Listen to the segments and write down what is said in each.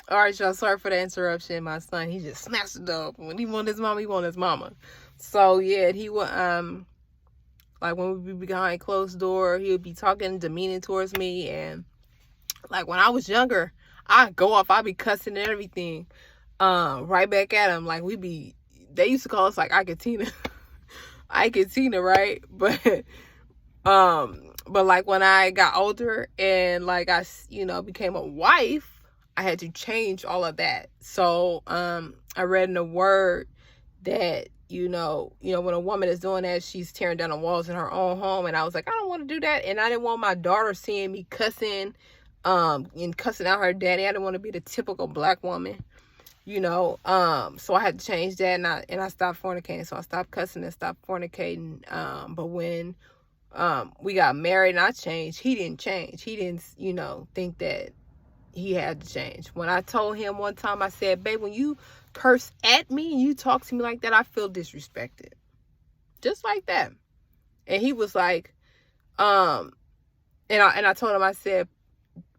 All right, y'all. Sorry for the interruption. My son, he just snatched the door. When he want his mama, he want his mama. So yeah, he would like when we be behind closed door, he would be talking demeaning towards me, and like when I was younger, I'd go off, I'd be cussing and everything, right back at him. Like they used to call us like Ike Tina, Ike Tina, right? But like when I got older and like I, became a wife, I had to change all of that. So, I read in the word that, when a woman is doing that, she's tearing down the walls in her own home. And I was like, I don't want to do that. And I didn't want my daughter seeing me cussing, and cussing out her daddy. I didn't want to be the typical black woman, so I had to change that, and I stopped fornicating. So I stopped cussing and stopped fornicating. But when we got married and I changed, he didn't change. He didn't, think that he had to change. When I told him one time, I said, babe, when you curse at me and you talk to me like that, I feel disrespected. Just like that. And he was like, and I told him, I said,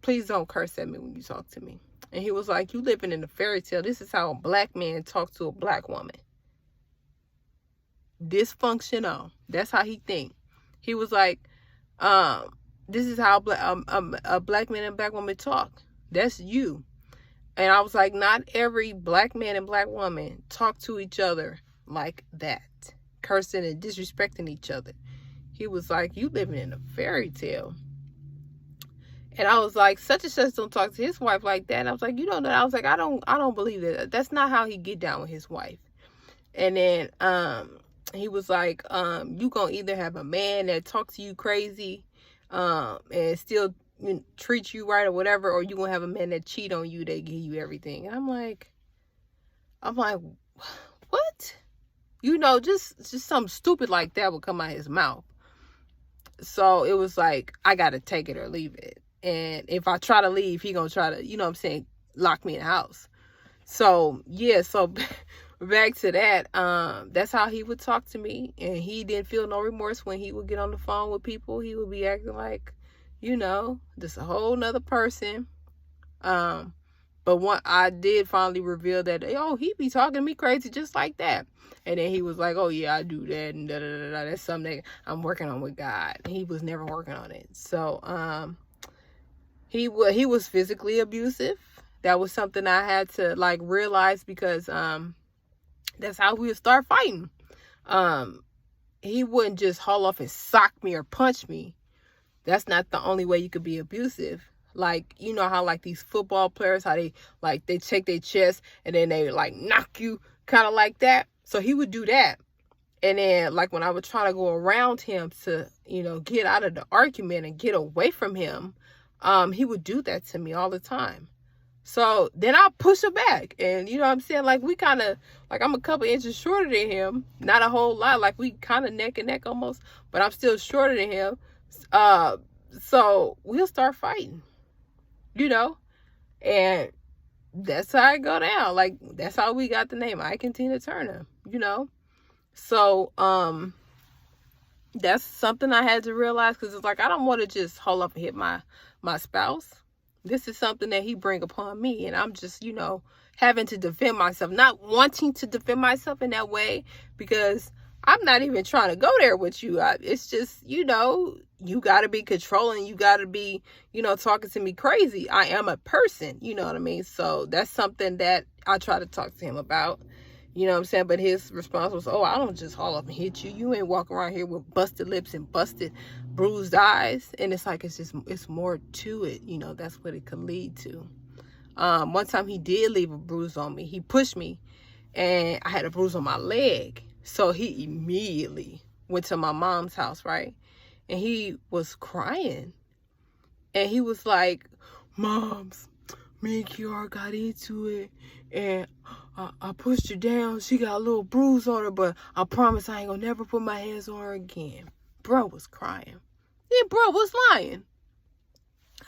please don't curse at me when you talk to me. And he was like, you living in a fairy tale. This is how a black man talks to a black woman. Dysfunctional. That's how he think. He was like, this is how a black man and black woman talk. That's you. And I was like, not every black man and black woman talk to each other like that, cursing and disrespecting each other. He was like, you living in a fairy tale. And I was like, such and such don't talk to his wife like that. And I was like, you don't know. I was like, I don't believe that. That's not how he get down with his wife. And then he was like, you gonna either have a man that talks to you crazy, and still treat you right or whatever, or you gonna have a man that cheat on you, that give you everything. And I'm like, what? Just something stupid like that would come out his mouth. So it was like, I gotta take it or leave it. And if I try to leave, he gonna try to, lock me in the house. So yeah, so back to that, that's how he would talk to me. And he didn't feel no remorse when he would get on the phone with people. He would be acting like, just a whole nother person. But I did finally reveal that, he be talking to me crazy just like that. And then he was like, oh yeah, I do that, and da da da da. That's something that I'm working on with God. He was never working on it. So he was physically abusive. That was something I had to like realize, because that's how we would start fighting. He wouldn't just haul off and sock me or punch me. That's not the only way you could be abusive. Like, you know how like these football players, how they take their chest and then they like knock you, kind of like that. So he would do that. And then like when I would try to go around him to, get out of the argument and get away from him, he would do that to me all the time. So then I'll push him back. And you know what I'm saying? Like we kind of, like I'm a couple inches shorter than him. Not a whole lot. Like we kind of neck and neck almost. But I'm still shorter than him. So we'll start fighting. And that's how it go down. Like that's how we got the name Ike and Tina Turner. So that's something I had to realize, because it's like I don't want to just hold up and hit my spouse. This is something that he bring upon me, and I'm just having to defend myself, not wanting to defend myself in that way, because I'm not even trying to go there with you. It's just you got to be controlling, you got to be talking to me crazy. I am a person, you know what I mean? So that's something that I try to talk to him about. You know what I'm saying? But his response was, oh, I don't just haul up and hit you. You ain't walking around here with busted lips and busted, bruised eyes. And it's like, it's more to it. That's what it could lead to. One time he did leave a bruise on me. He pushed me and I had a bruise on my leg. So he immediately went to my mom's house, right? And he was crying. And he was like, Moms, me and Kiara got into it. And I pushed her down. She got a little bruise on her, but I promise I ain't gonna never put my hands on her again. Bro was crying. Yeah, bro was lying.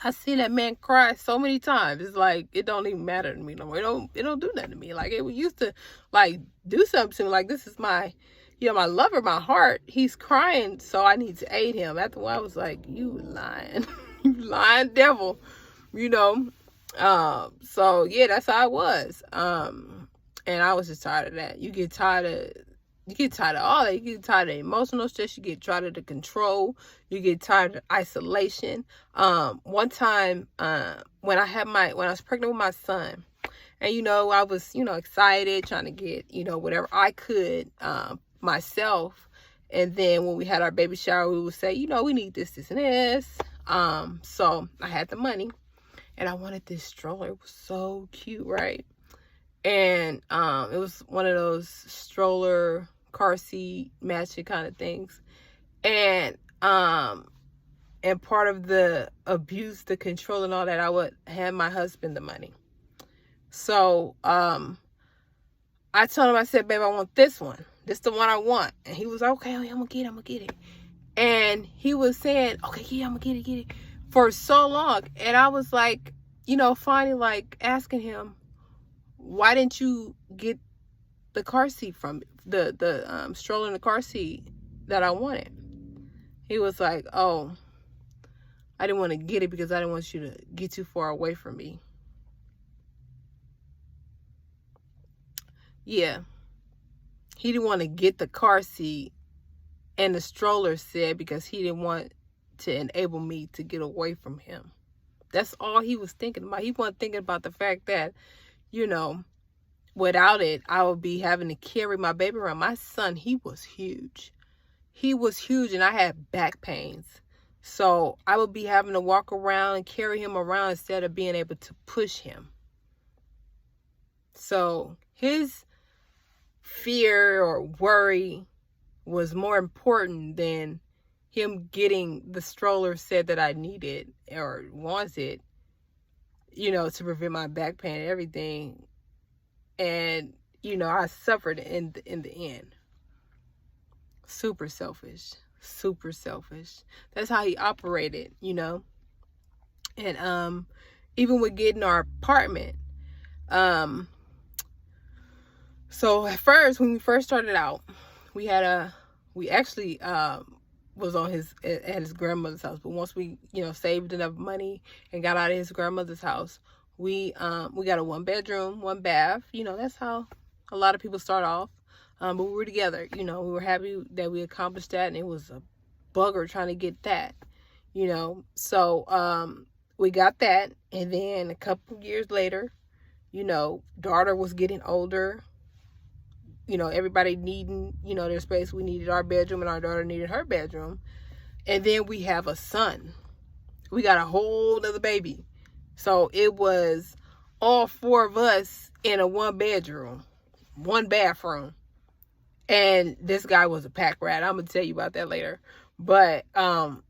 I see that man cry so many times. It's like, it don't even matter to me no more. It don't do nothing to me. Like, it used to, like, do something to me. Like, this is my, my lover, my heart. He's crying, so I need to aid him. After a while, I was like, you lying. You lying devil. So yeah, that's how it was. And I was just tired of that. You get tired of all that. You get tired of emotional stress. You get tired of the control. You get tired of isolation. One time, when I was pregnant with my son, and I was, excited, trying to get, whatever I could, myself. And then when we had our baby shower, we would say, we need this, this, and this. So I had the money, and I wanted this stroller. It was so cute, right? And it was one of those stroller car seat matching kind of things. And part of the abuse, the control and all that, I would hand my husband the money. So I told him, I said, babe, I want this one. This is the one I want. And he was like, okay, I'm gonna get it. And he was saying, okay, yeah, I'm gonna get it for so long. And I was like, finally like asking him, why didn't you get the car seat from the stroller in the car seat that I wanted? He was like, oh, I didn't want to get it because I didn't want you to get too far away from me. Yeah. He didn't want to get the car seat and the stroller said because he didn't want to enable me to get away from him. That's all he was thinking about. He wasn't thinking about the fact that, without it, I would be having to carry my baby around. My son, he was huge. He was huge, and I had back pains. So I would be having to walk around and carry him around instead of being able to push him. So his fear or worry was more important than him getting the stroller set that I needed or wanted, to prevent my back pain and everything. And, I suffered in the end. Super selfish. That's how he operated, And even with getting our apartment, so at first, when we first started out, we actually was at his grandmother's house. But once we, saved enough money and got out of his grandmother's house, we got a 1-bedroom, 1 bath. That's how a lot of people start off. But we were together. We were happy that we accomplished that, and it was a bugger trying to get that. So we got that, and then a couple years later, daughter was getting older. Everybody needing, their space. We needed our bedroom, and our daughter needed her bedroom. And then we have a son. We got a whole other baby. So it was all 4 of us in a 1-bedroom, 1 bathroom. And this guy was a pack rat. I'm going to tell you about that later. But, all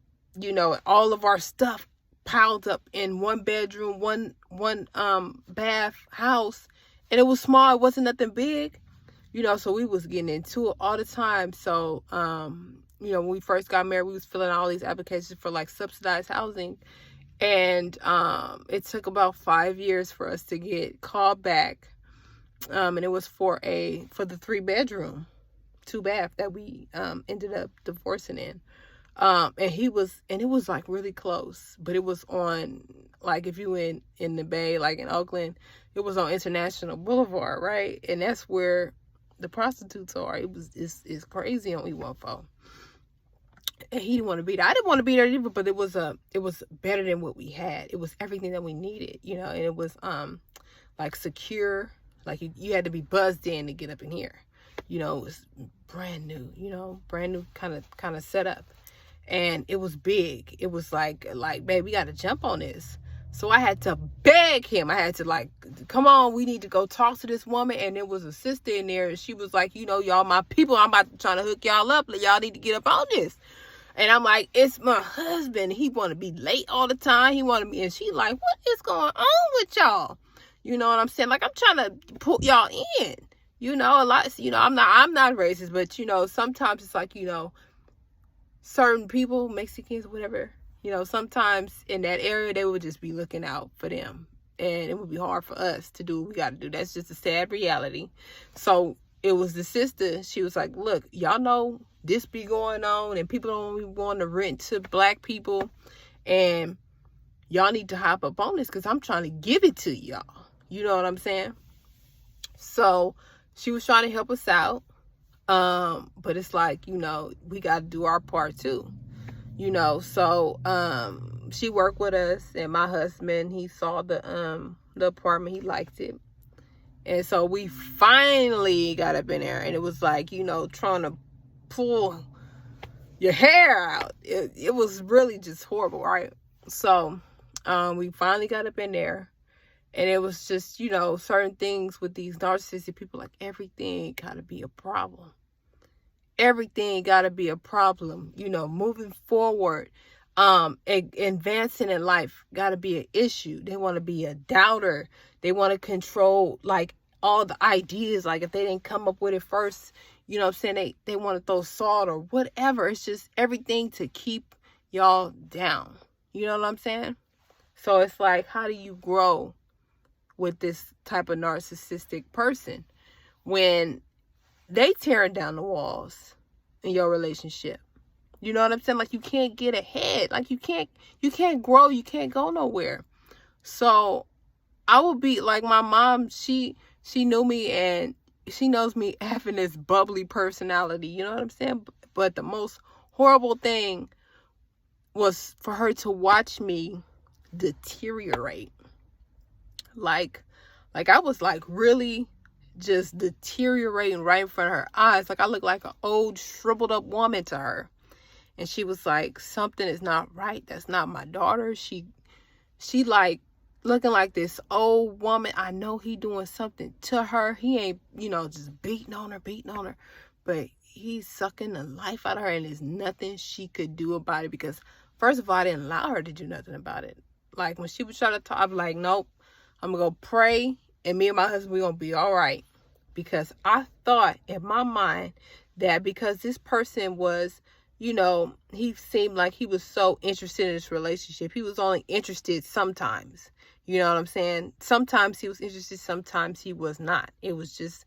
of our stuff piled up in 1 bedroom, one bath house. And it was small. It wasn't nothing big. So we was getting into it all the time. So, when we first got married, we was filling out all these applications for like subsidized housing. And it took about 5 years for us to get called back. And it was for the 3-bedroom, 2 bath that we ended up divorcing in. And it was like really close, but it was on, like, if you in the Bay, like in Oakland, it was on International Boulevard, right? And that's where the prostitutes are. It's crazy on E14. And he didn't want to be there. I didn't want to be there either, but it was better than what we had. It was everything that we needed, and it was like secure. Like you had to be buzzed in to get up in here. It was brand new, kind of set up. And it was big. It was like, babe, we got to jump on this. So I had to beg him. I had to come on, we need to go talk to this woman. And there was a sister in there, and she was like, y'all my people. I'm about to try to hook y'all up. Y'all need to get up on this. And I'm like, it's my husband. He want to be late all the time. He want to be, and she like, what is going on with y'all? You know what I'm saying? Like, I'm trying to put y'all in. A lot. I'm not racist, but sometimes it's like, certain people, Mexicans, whatever. Sometimes in that area, they would just be looking out for them. And it would be hard for us to do what we got to do. That's just a sad reality. So it was the sister. She was like, look, y'all know this be going on. And people don't be wanting to rent to black people. And, y'all need to hop up on this because I'm trying to give it to y'all. You know what I'm saying? So she was trying to help us out. But it's like, we got to do our part too. So she worked with us, and my husband, he saw the apartment, he liked it. And so we finally got up in there, and it was like, trying to pull your hair out. It was really just horrible, right? So we finally got up in there, and it was just, certain things with these narcissistic people, like everything gotta be a problem. Everything gotta be a problem, moving forward, advancing in life gotta be an issue. They want to be a doubter. They want to control, like, all the ideas. Like, if they didn't come up with it first, they want to throw salt or whatever. It's just everything to keep y'all down. You know what I'm saying? So it's like, how do you grow with this type of narcissistic person when they tearing down the walls in your relationship? You know what I'm saying? Like, you can't get ahead. Like, you can't grow. You can't go nowhere. So I would be like, my mom, she knew me, and she knows me having this bubbly personality. You know what I'm saying? But the most horrible thing was for her to watch me deteriorate. Like I was like really just deteriorating right in front of her eyes. Like, I looked like an old shriveled up woman to her. And she was like, something is not right. That's not my daughter. She like looking like this old woman. I know he doing something to her. He ain't, just beating on her. But he's sucking the life out of her, and there's nothing she could do about it because, first of all, I didn't allow her to do nothing about it. Like, when she was trying to talk, I'm like, nope, I'm going to go pray, and me and my husband, we're going to be all right. Because I thought in my mind that because this person was, he seemed like he was so interested in this relationship. He was only interested sometimes. You know what I'm saying? Sometimes he was interested, sometimes he was not. It was just,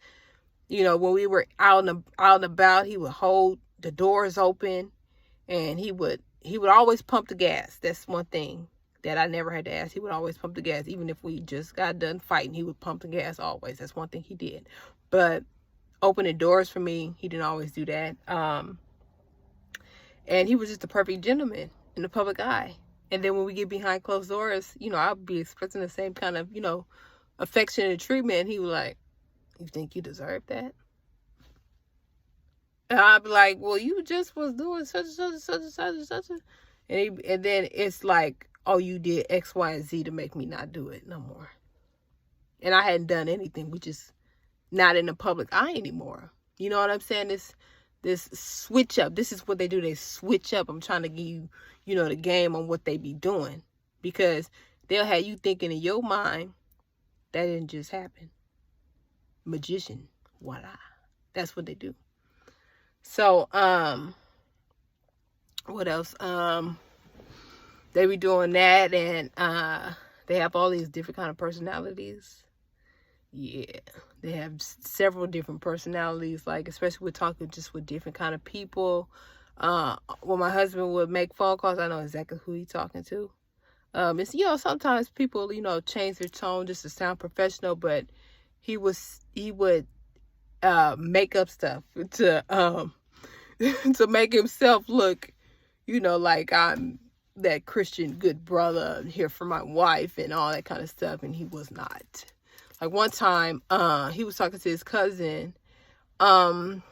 when we were out and about, he would hold the doors open, and he would always pump the gas. That's one thing that I never had to ask. He would always pump the gas. Even if we just got done fighting, he would pump the gas always. That's one thing he did. But opening doors for me, he didn't always do that. And he was just a perfect gentleman in the public eye. And then when we get behind closed doors, I'll be expecting the same kind of, affectionate treatment. And he was like, you think you deserve that? And I'd be like, well, you just was doing such and such and such and such and such. And then it's like, oh, you did X, Y, and Z to make me not do it no more. And I hadn't done anything. We just not in the public eye anymore. You know what I'm saying? This switch up. This is what they do. They switch up. I'm trying to give you, the game on what they be doing. Because they'll have you thinking in your mind, that didn't just happen. Magician. Voila. That's what they do. So, what else? They be doing that, and they have all these different kind of personalities. Yeah, they have several different personalities, like, especially with talking just with different kind of people. When my husband would make phone calls, I know exactly who he's talking to. It's, sometimes people, change their tone just to sound professional, but he would make up stuff to to make himself look, like I'm that Christian good brother here for my wife and all that kind of stuff, and he was not. Like, one time, he was talking to his cousin, and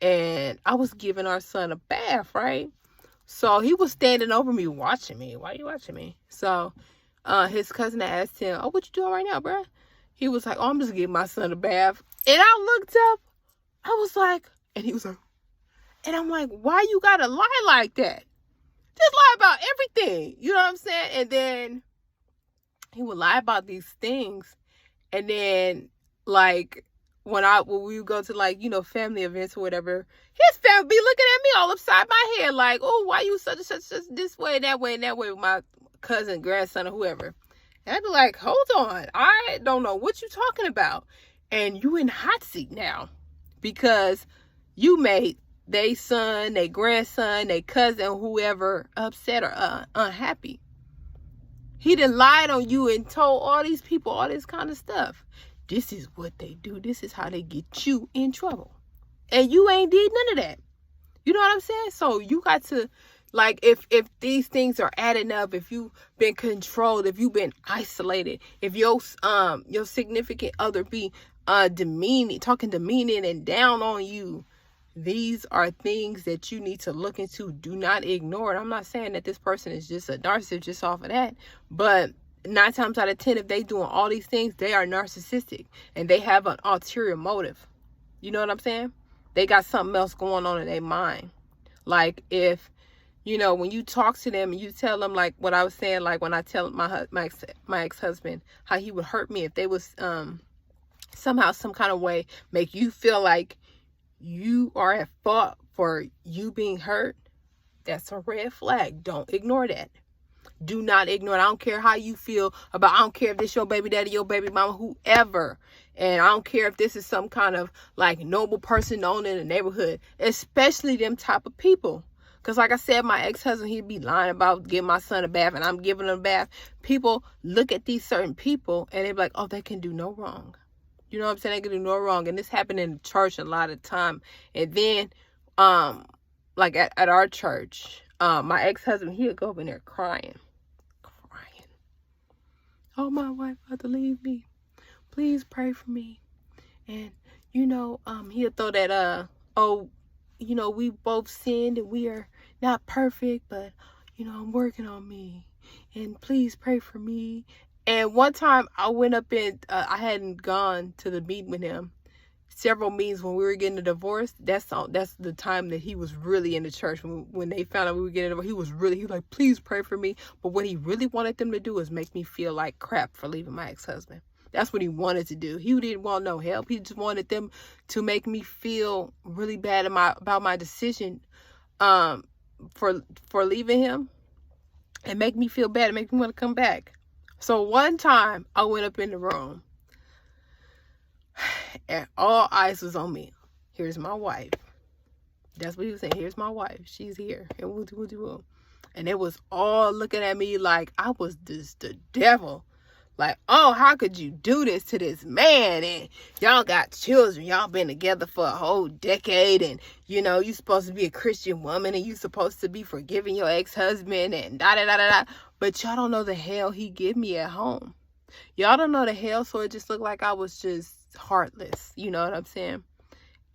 I was giving our son a bath, right? So he was standing over me watching me. Why are you watching me? So his cousin asked him, oh, what you doing right now, bruh? He was like, oh, I'm just giving my son a bath. And I looked up. I was like, and he was like, and I'm like, why you gotta lie like that? Just lie about everything. You know what I'm saying? And then he would lie about these things. And then, like, when we would go to, like, family events or whatever, his family be looking at me all upside my head, like, oh, why you such and such this way, that way, and that way with my cousin, grandson, or whoever. And I'd be like, hold on, I don't know what you talking about. And you in hot seat now because you made they son, they grandson, they cousin, whoever upset or unhappy. He done lied on you and told all these people all this kind of stuff. This is what they do. This is how they get you in trouble. And you ain't did none of that. You know what I'm saying? So you got to, like, if these things are adding up, if you've been controlled, if you've been isolated, if your significant other be talking demeaning and down on you, these are things that you need to look into. Do not ignore it. I'm not saying that this person is just a narcissist just off of that, but 9 times out of 10, if they doing all these things, they are narcissistic and they have an ulterior motive. You know what I'm saying? They got something else going on in their mind. Like, if, you know, when you talk to them and you tell them, like what I was saying, like when I tell my ex-husband how he would hurt me if they was somehow, some kind of way, make you feel like you are at fault for you being hurt, that's a red flag. Don't ignore that. Do not ignore it. I don't care how you feel about, I don't care if this your baby daddy, your baby mama, whoever. And I don't care if this is some kind of like noble person known in the neighborhood, especially them type of people. Because like I said, my ex-husband, he'd be lying about giving my son a bath and I'm giving him a bath. People look at these certain people and they're like, oh, they can do no wrong. You know what I'm saying? They can do no wrong. And this happened in the church a lot of time. And then, like at our church, my ex-husband, he would go up in there crying. Oh, my wife about to leave me. Please pray for me. And, you know, he'll throw that, oh, you know, we both sinned and we are not perfect, but, you know, I'm working on me. And please pray for me. And one time I went up in, I hadn't gone to the meeting with him. Several meetings when we were getting a divorce. That's the time that he was really in the church. When they found out we were getting a divorce, he was like, please pray for me. But what he really wanted them to do is make me feel like crap for leaving my ex-husband. That's what he wanted to do. He didn't want no help. He just wanted them to make me feel really bad about my decision for leaving him, and make me feel bad and make me want to come back. So one time I went up in the room and all eyes was on me. Here's my wife. That's what he was saying. Here's my wife. She's here. And it was all looking at me like I was just the devil. Like, oh, how could you do this to this man? And y'all got children. Y'all been together for a whole decade. And, you know, you supposed to be a Christian woman. And you supposed to be forgiving your ex-husband. And da-da-da-da-da. But y'all don't know the hell he give me at home. Y'all don't know the hell. So it just looked like I was just heartless. You know what I'm saying?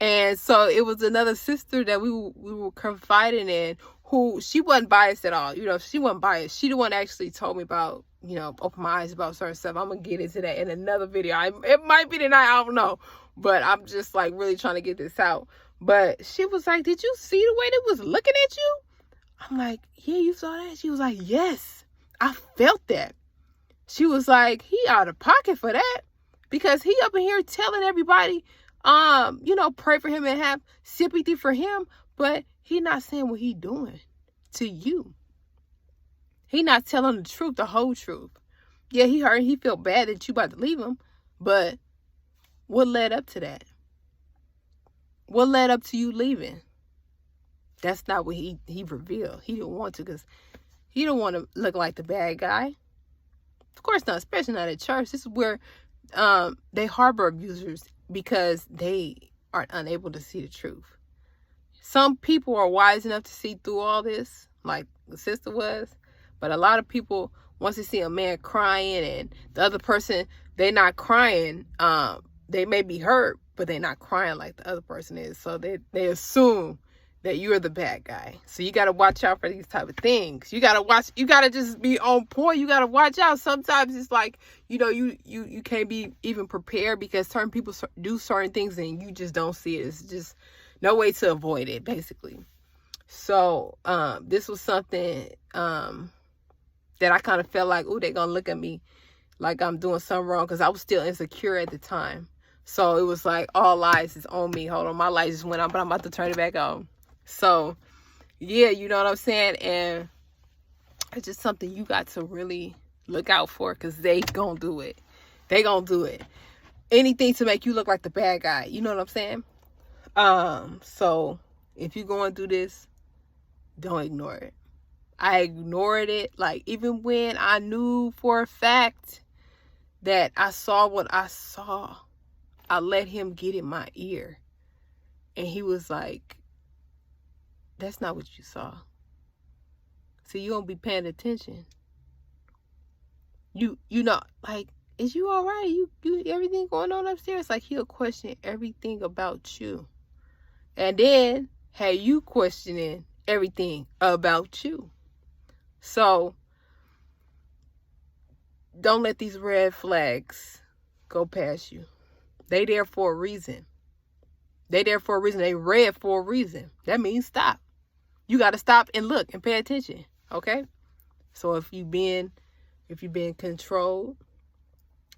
And so it was another sister that we were confiding in, who she wasn't biased at all. You know, she wasn't biased. She the one actually told me about, you know, open my eyes about certain stuff. I'm going to get into that in another video. It might be tonight. I don't know. But I'm just like really trying to get this out. But she was like, did you see the way they was looking at you? I'm like, yeah, you saw that? She was like, yes, I felt that. She was like, he out of pocket for that. Because he up in here telling everybody, you know, pray for him and have sympathy for him. But he not saying what he doing to you. He not telling the truth, the whole truth. Yeah, he felt bad that you about to leave him. But what led up to that? What led up to you leaving? That's not what he revealed. He didn't want to, because he don't want to look like the bad guy. Of course not, especially not at church. This is where they harbor abusers because they are unable to see the truth. Some people are wise enough to see through all this, like the sister was. But a lot of people, once they see a man crying and the other person, they're not crying, they may be hurt, but they're not crying like the other person is. So they assume that you're the bad guy. So you got to watch out for these type of things. You got to just be on point. You got to watch out. Sometimes it's like, you know, you can't be even prepared because certain people do certain things and you just don't see it. It's just no way to avoid it, basically. So this was something that I kind of felt like, oh, they're going to look at me like I'm doing something wrong, because I was still insecure at the time. So it was like all eyes is on me. Hold on, my light just went on, but I'm about to turn it back on. So, yeah, you know what I'm saying? And it's just something you got to really look out for, because they gonna do it. They gonna do it. Anything to make you look like the bad guy. You know what I'm saying? So if you're going through this, don't ignore it. I ignored it. Like, even when I knew for a fact that I saw what I saw, I let him get in my ear. And he was like, that's not what you saw. So you don't be paying attention. You know, like, is you all right? You everything going on upstairs? Like, he'll question everything about you. And then have you questioning everything about you. So don't let these red flags go past you. They there for a reason. They there for a reason. They red for a reason. That means stop. You got to stop and look and pay attention. Okay? So if you've been controlled,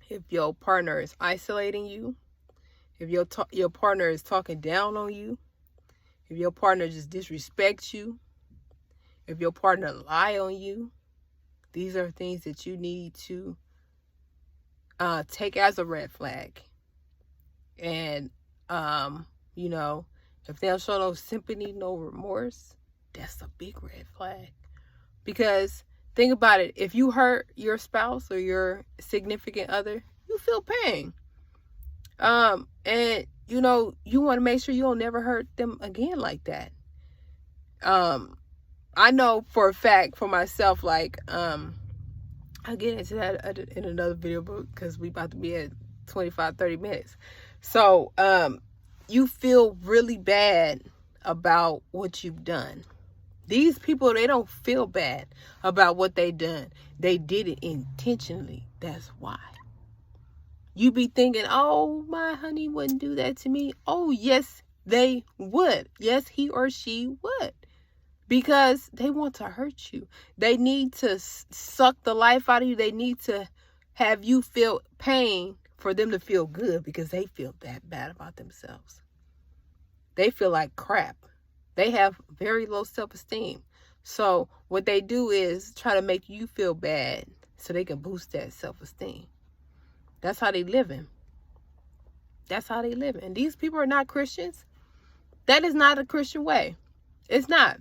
if your partner is isolating you, if your partner is talking down on you, if your partner just disrespects you, if your partner lie on you, these are things that you need to take as a red flag. And, you know, if they don't show no sympathy, no remorse, that's a big red flag. Because think about it. If you hurt your spouse or your significant other, you feel pain. And, you know, you want to make sure you don't never hurt them again like that. I know for a fact for myself, like, I'll get into that in another video because we about to be at 25-30 minutes. So you feel really bad about what you've done. These people, they don't feel bad about what they done. They did it intentionally. That's why. You be thinking, oh, my honey wouldn't do that to me. Oh, yes, they would. Yes, he or she would. Because they want to hurt you. They need to suck the life out of you. They need to have you feel pain for them to feel good because they feel that bad about themselves. They feel like crap. They have very low self-esteem. So what they do is try to make you feel bad so they can boost that self-esteem. That's how they living. That's how they living. And these people are not Christians. That is not a Christian way. It's not.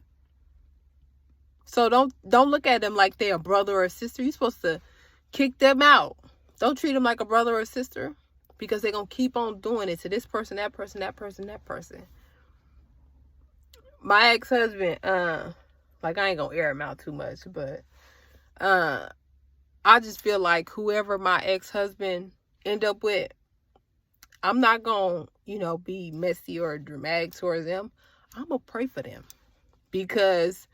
So don't look at them like they're a brother or a sister. You're supposed to kick them out. Don't treat them like a brother or a sister because they're going to keep on doing it to this person, that person, that person, that person. My ex-husband, like, I ain't going to air him out too much, but I just feel like whoever my ex-husband end up with, I'm not going to, you know, be messy or dramatic towards them. I'm going to pray for them because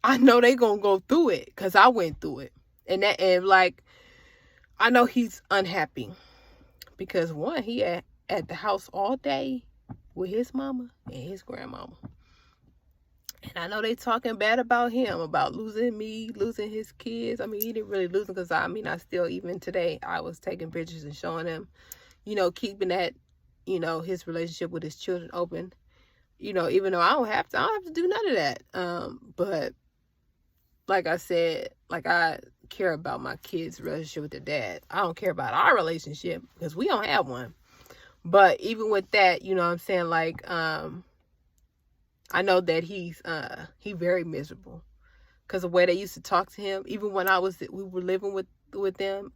I know they going to go through it because I went through it. And like, I know he's unhappy because one, he at the house all day with his mama and his grandmama. And I know they talking bad about him, about losing me, losing his kids. I mean, he didn't really lose them because, I still, even today, I was taking pictures and showing him, you know, keeping that, you know, his relationship with his children open. You know, even though I don't have to do none of that. But like I said, like, I care about my kids' relationship with their dad. I don't care about our relationship because we don't have one. But even with that, you know what I'm saying? Like, I know that he very miserable because the way they used to talk to him, even when we were living with them,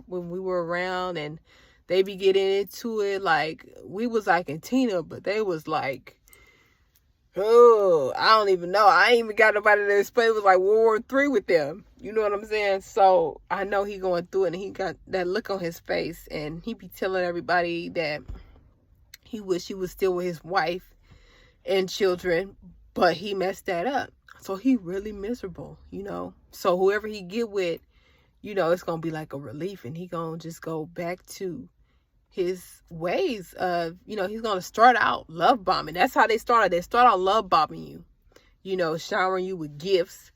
when we were around and they be getting into it, like, we was like in Tina, but they was like, oh, I don't even know. I ain't even got nobody to explain. It was like World War III with them. You know what I'm saying? So I know he going through it and he got that look on his face and he be telling everybody that he wish he was still with his wife and children, but he messed that up. So he really miserable, you know. So whoever he get with, you know, it's gonna be like a relief, and he gonna just go back to his ways of, you know, he's gonna start out love bombing. That's how they started. They start out love bombing you, you know, showering you with gifts,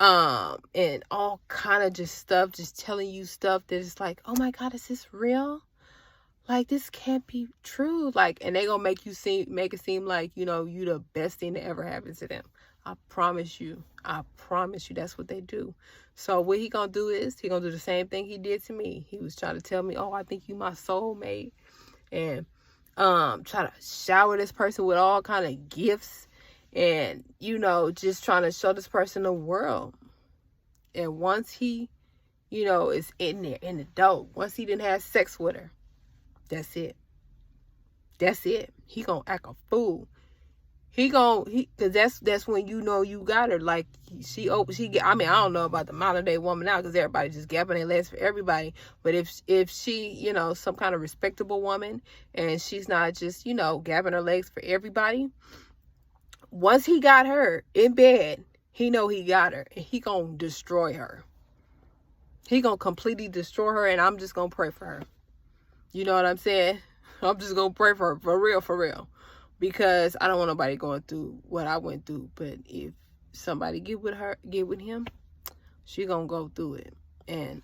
and all kind of just stuff, just telling you stuff that is like, oh my God, is this real? Like, this can't be true. Like, and they gonna make it seem like, you know, you the best thing that ever happened to them. I promise you, that's what they do. So what he gonna do is, he gonna do the same thing he did to me. He was trying to tell me, oh, I think you my soulmate. And try to shower this person with all kind of gifts. And, you know, just trying to show this person the world. And once he, you know, is in there, in the dope, once he didn't have sex with her, that's it. That's it. He gonna act a fool. Cause that's when you know you got her. Like I mean, I don't know about the modern day woman now, cause everybody just gapping their legs for everybody. But if she, you know, some kind of respectable woman, and she's not just, you know, gapping her legs for everybody. Once he got her in bed, he know he got her, and he gonna destroy her. He gonna completely destroy her, and I'm just gonna pray for her. You know what I'm saying? I'm just gonna pray for her, for real. Because I don't want nobody going through what I went through. But if somebody get with him, she gonna go through it. And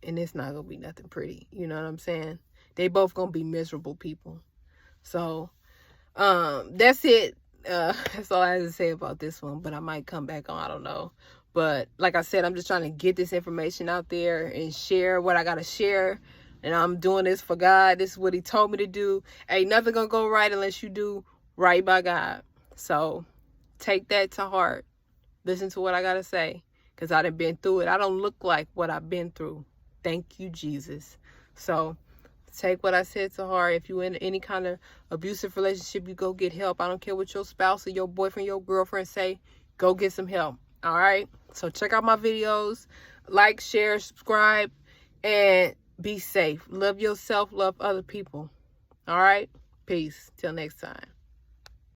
it's not gonna be nothing pretty. You know what I'm saying? They both gonna be miserable people. So that's it. That's all I have to say about this one. But I might come back on, I don't know. But like I said, I'm just trying to get this information out there and share what I gotta share. And I'm doing this for God. This is what he told me to do. Ain't nothing gonna go right unless you do right by God. So take that to heart. Listen to what I gotta say. Because I done been through it. I don't look like what I've been through. Thank you, Jesus. So take what I said to heart. If you're in any kind of abusive relationship, you go get help. I don't care what your spouse or your boyfriend, your girlfriend say. Go get some help. All right? So check out my videos. Like, share, subscribe, and be safe. Love yourself. Love other people. All right? Peace. Till next time.